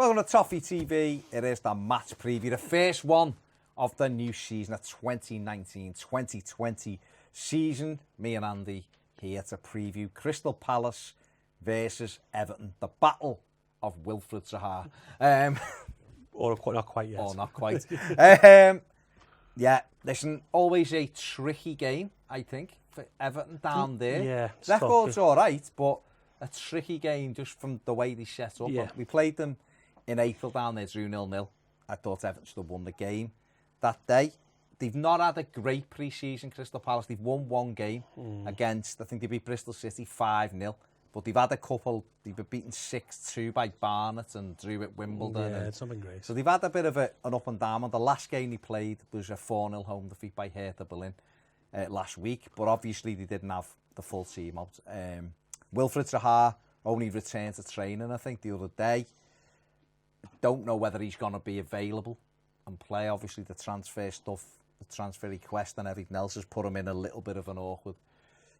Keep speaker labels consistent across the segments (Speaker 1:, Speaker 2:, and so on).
Speaker 1: Welcome to Toffee TV. It is the match preview, the first one of the new season, the 2019-2020 season. Me and Andy here to preview Crystal Palace versus Everton, the battle of Wilfred Zaha.
Speaker 2: Or not quite yet.
Speaker 1: Or not quite. Yeah, listen, always a tricky game, I think, for Everton down there.
Speaker 2: Yeah,
Speaker 1: Record's all right, but a tricky game just from the way they set up.
Speaker 2: Yeah.
Speaker 1: We played them in April down there, drew 0-0. I thought Everton should have won the game that day. They've not had a great pre-season, Crystal Palace. They've won one game against, I think they beat Bristol City 5-0. But they've had a couple, they've been beaten 6-2 by Barnet and drew at Wimbledon.
Speaker 2: Yeah, it's not been great.
Speaker 1: So they've had a bit of an up and down. And the last game they played was a 4-0 home defeat by Hertha Berlin last week. But obviously they didn't have the full team out. Wilfred Zaha only returned to training, I think, the other day. Don't know whether he's going to be available and play. Obviously the transfer stuff, the transfer request and everything else has put him in a little bit of an awkward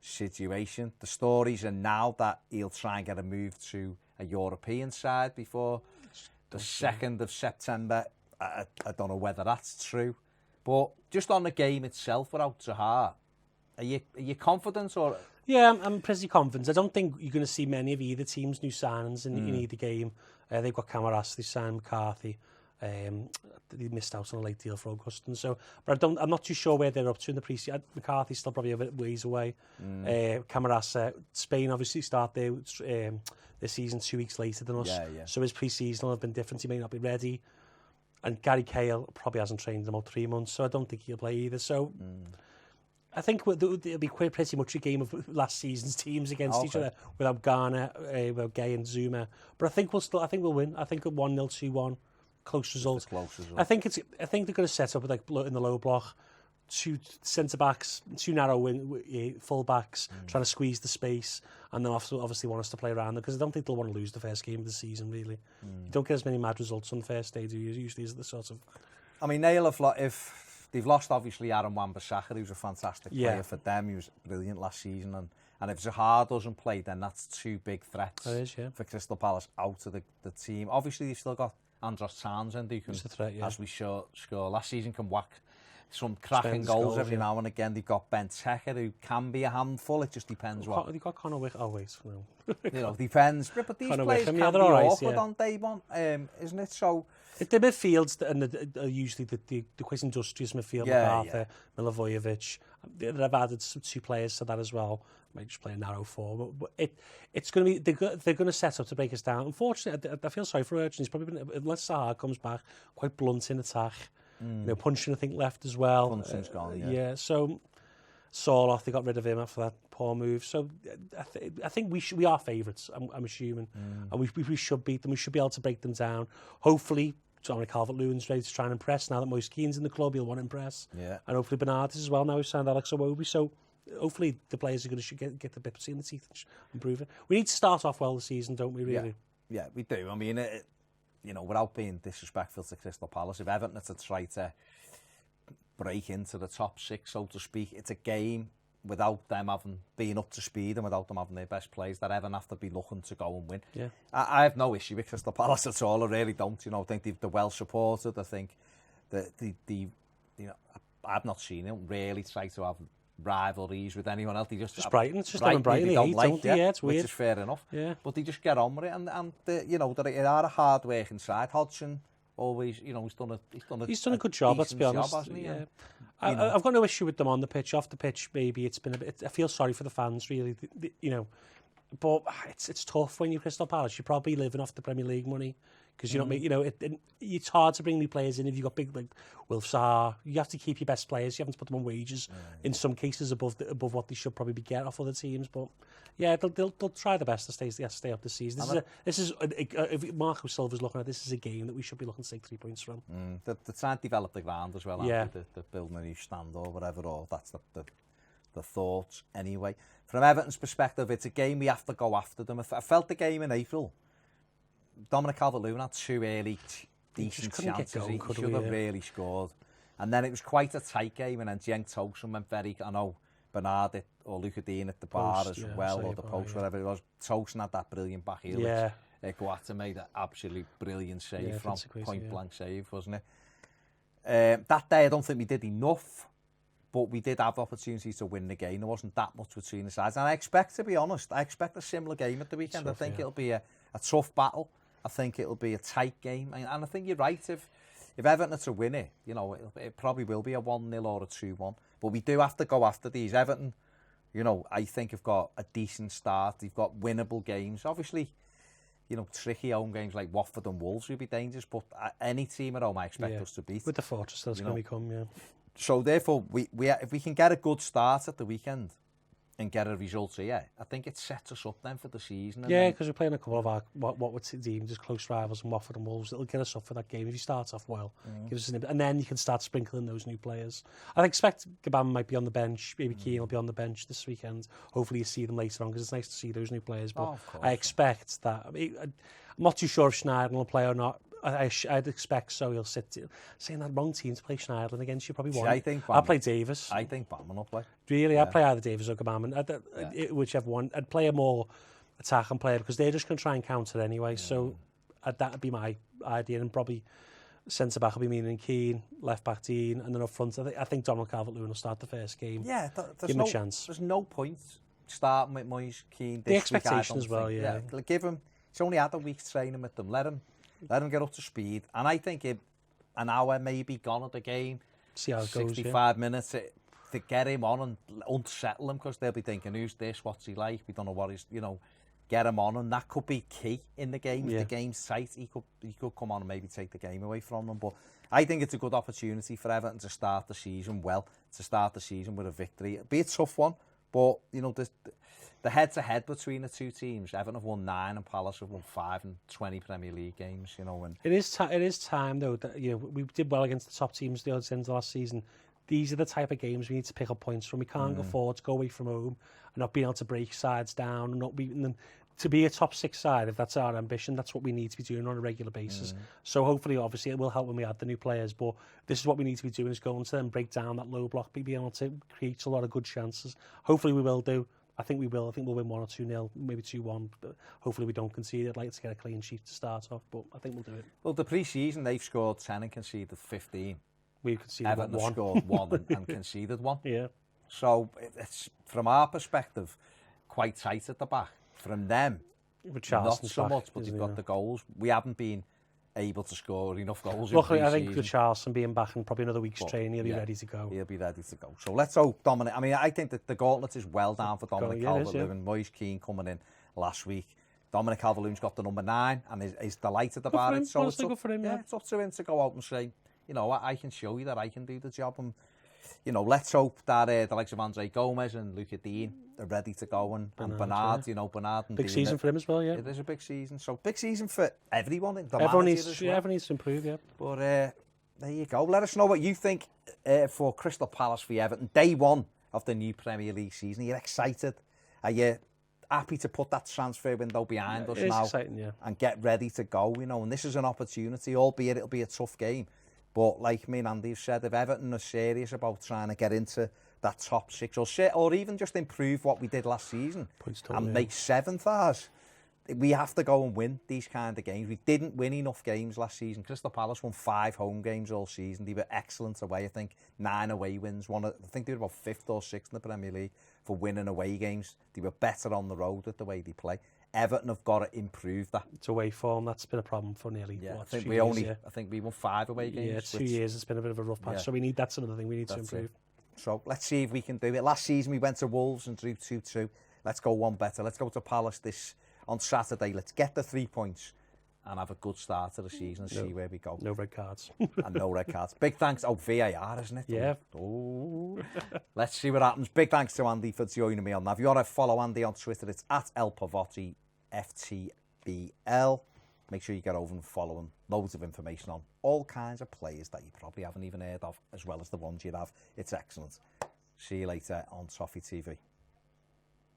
Speaker 1: situation. The stories are now that he'll try and get a move to a European side before the 2nd of September. I don't know whether that's true. But just on the game itself without Zaha, are you confident or...?
Speaker 2: Yeah, I'm pretty confident. I don't think you're going to see many of either team's new signings in either game. They've got Camarasa, they signed McCarthy. They missed out on a late deal for Augustin. So, but I'm not too sure where they're up to in the pre-season. McCarthy's still probably a bit ways away. Camarasa, Spain obviously start their season 2 weeks later than us.
Speaker 1: Yeah.
Speaker 2: So his pre-season will have been different. He may not be ready. And Gary Cahill probably hasn't trained in about 3 months, so I don't think he'll play either. So I think it'll be pretty much a game of last season's teams against each other without Garner, without Gay and Zuma. But I think we'll win. I think a 1-0, 2-1. Close result. I think they're going to set up like in the low block, 2 centre backs, 2 narrow full backs, trying to squeeze the space, and they'll obviously want us to play around them because I don't think they'll want to lose the first game of the season. Really, you don't get as many mad results on the first day, do you? Usually, is the sort of.
Speaker 1: I mean, if they've lost obviously Aaron Wan-Bissaka, who's a fantastic player for them. He was brilliant last season, and if Zaha doesn't play, then that's 2 big threats for Crystal Palace out of the team. Obviously, they've still got Andros Townsend, who can, as we score last season, can whack some cracking goals every now and again. They've got Ben Tecker, who can be a handful. It just depends what.
Speaker 2: They've got Conor Wick. Oh wait, no.
Speaker 1: Depends. But these players can be awkward on day one, isn't it? So
Speaker 2: the midfields are usually the quite industrious midfield. McArthur, Milivojevic. They've added some 2 players to that as well. Might just play a narrow 4, but it's going to be they're going to set up to break us down. Unfortunately, I feel sorry for Urchin. He's probably been, unless Zaha comes back, quite blunt in attack. Punching I think left as well.
Speaker 1: Punching's gone.
Speaker 2: Yeah. So Soroff, they got rid of him after that poor move. So I think we are favourites. I'm assuming, and we should beat them. We should be able to break them down. Hopefully. Dominic Calvert-Lewin's ready to try and impress. Now that Moise Keane's in the club, he'll want to impress. Yeah. And hopefully Bernard is as well. Now he's signed Alex Iwobi. So hopefully the players are going to get the bit between the teeth and improve it. We need to start off well the season, don't we, really?
Speaker 1: Yeah, we do. I mean, without being disrespectful to Crystal Palace, if Everton are to try to break into the top 6, so to speak, it's a game without them being up to speed and without them having their best players that Everton have to be looking to go and win. Yeah. I have no issue with Crystal Palace at all. I really don't. I think they're well supported. I think that I've not seen them really try to have rivalries with anyone else. They just
Speaker 2: Brighton. It's just them Brighton. Don't they? Yeah, it's weird.
Speaker 1: Which is fair enough.
Speaker 2: Yeah.
Speaker 1: But they just get on with it, and they are a hard working side. Hodgson always, he's done a
Speaker 2: good job. Let's be honest.
Speaker 1: Hasn't he?
Speaker 2: Yeah. I've got no issue with them on the pitch. Off the pitch, maybe it's been a bit. I feel sorry for the fans, really. But it's tough when you're Crystal Palace. You're probably living off the Premier League money because it's hard to bring new players in if you've got big like Wilf Zaha. You have to keep your best players. You have to put them on wages. In some cases, above what they should probably get off other teams. But yeah, they'll try the best to stay up this season. This is if Marco Silva's looking at this is a game that we should be looking to take 3 points from.
Speaker 1: They're trying to develop the ground as well. They're building a new stand or whatever. Or that's the thoughts anyway. From Everton's perspective, it's a game we have to go after them. I felt the game in April. Dominic Calvert-Lewin had 2 early decent chances. He should have really scored. And then it was quite a tight game, and then Cenk Tosun went I know Bernard or Luca Dean at the bar as well, or the post, whatever it was. Tosun had that brilliant back heel, Guata made an absolutely brilliant save from point-blank save, wasn't it? That day, I don't think we did enough, but we did have opportunities to win the game. There wasn't that much between the sides. And I expect, to be honest, I expect a similar game at the weekend. Tough, I think it'll be a tough battle. I think it'll be a tight game. And I think you're right, if Everton are to win it, you know, it probably will be a 1-0 or a 2-1. But we do have to go after these. Everton, you know, I think have got a decent start. They've got winnable games. Obviously, you know, tricky home games like Watford and Wolves would be dangerous, but any team at home I expect us to beat.
Speaker 2: With the fortress that's going to become, yeah.
Speaker 1: So therefore, we if we can get a good start at the weekend and get a result here, I think it sets us up then for the season.
Speaker 2: Yeah, because we're playing a couple of our what would deem as close rivals in Watford and Wolves. It'll get us up for that game if you start off well. Gives us and then you can start sprinkling those new players. I expect Gabam might be on the bench. Maybe Keane will be on the bench this weekend. Hopefully you see them later on because it's nice to see those new players. But I expect that. I'm not too sure if Schneider will play or not. I'd expect so. He'll sit. Saying that wrong team to play Schneiderlin against, you probably won't. I'll play Davis.
Speaker 1: I think Batman will play.
Speaker 2: Really, I'd play either Davis or Gabam, whichever one. I'd play a more attacking player because they're just going to try and counter anyway. So that'd be my idea, and probably centre back will be Mina and Keane, left back Dean, and then up front, I think Donald Calvert-Lewin will start the first game.
Speaker 1: Yeah,
Speaker 2: give him a chance.
Speaker 1: There's no point starting with Moyes, Keane.
Speaker 2: The expectation as well, yeah.
Speaker 1: Give him. He's only had a week's training with them. Let him get up to speed. And I think an hour maybe gone at the game.
Speaker 2: See how it goes,
Speaker 1: 65 minutes to get him on and unsettle him because they'll be thinking, who's this? What's he like? We don't know what he's, you know, get him on. And that could be key in the game. If the game's tight, he could come on and maybe take the game away from them. But I think it's a good opportunity for Everton to start the season well, to start the season with a victory. It'll be a tough one, but, you know, the head-to-head between the two teams, Everton have won 9 and Palace have won 5 in 20 Premier League games, you know. And
Speaker 2: it is time, though, that, you know, we did well against the top teams the other end of last season. These are the type of games we need to pick up points from. We can't afford to go away from home and not being able to break sides down and not beating them. To be a top 6 side, if that's our ambition, that's what we need to be doing on a regular basis. So hopefully, obviously, it will help when we add the new players, but this is what we need to be doing, is going to them, break down that low block, be able to create a lot of good chances. Hopefully we will do. I think we will. I think we'll win 1 or 2-0, maybe 2-1. But hopefully we don't concede. I'd like to get a clean sheet to start off, but I think we'll do it.
Speaker 1: Well, the pre-season, they've scored 10 and conceded 15.
Speaker 2: We conceded
Speaker 1: Everton
Speaker 2: 1.
Speaker 1: Scored 1 and conceded 1.
Speaker 2: Yeah.
Speaker 1: So it's, from our perspective, quite tight at the back. From them, not so much, but they've got the goals. We haven't been able to score enough goals.
Speaker 2: Luckily, I think with Charleston being back in probably another week's training, he'll be ready to go.
Speaker 1: He'll be ready to go. So let's hope Dominic. I mean, I think that the gauntlet is well down for Dominic Calvert-Lewin. Moyes Keane coming in last week. Dominic Calvert-Lewin's got the number 9 and is delighted about it. So it's up for him. It's up to him to go out and say, you know, I can show you that I can do the job. And, you know, let's hope that the likes of Andre Gomez and Luca Dean are ready to go, and Bernard, you know, Bernard and
Speaker 2: big
Speaker 1: Dean,
Speaker 2: season for him as well, yeah.
Speaker 1: It is a big season. So big season for everyone.
Speaker 2: Everyone needs to improve, yeah.
Speaker 1: But there you go. Let us know what you think for Crystal Palace v Everton. Day 1 of the new Premier League season. Are you excited? Are you happy to put that transfer window behind us now and get ready to go? You know, and this is an opportunity, albeit it'll be a tough game. But like me and Andy have said, if Everton are serious about trying to get into that top 6 or even just improve what we did last season and make 7th ours, we have to go and win these kind of games. We didn't win enough games last season. Crystal Palace won 5 home games all season. They were excellent away. I think 9 away wins. I think they were about 5th or 6th in the Premier League for winning away games. They were better on the road with the way they play. Everton have got to improve that.
Speaker 2: It's away form. That's been a problem for nearly
Speaker 1: I think we won 5 away games.
Speaker 2: Yeah, 2 years. It's been a bit of a rough patch. So that's another thing we need to improve.
Speaker 1: So let's see if we can do it. Last season we went to Wolves and drew 2-2. Let's go one better. Let's go to Palace on Saturday. Let's get the 3 points and have a good start to the season and see where we go.
Speaker 2: No red cards.
Speaker 1: And no red cards. Big thanks. VAR, isn't it?
Speaker 2: Yeah.
Speaker 1: Oh. Let's see what happens. Big thanks to Andy for joining me on that. If you want to follow Andy on Twitter, it's @LPavotti FTBL. Make sure you get over and follow him. Loads of information on all kinds of players that you probably haven't even heard of, as well as the ones you have. It's excellent. See you later on Toffee TV.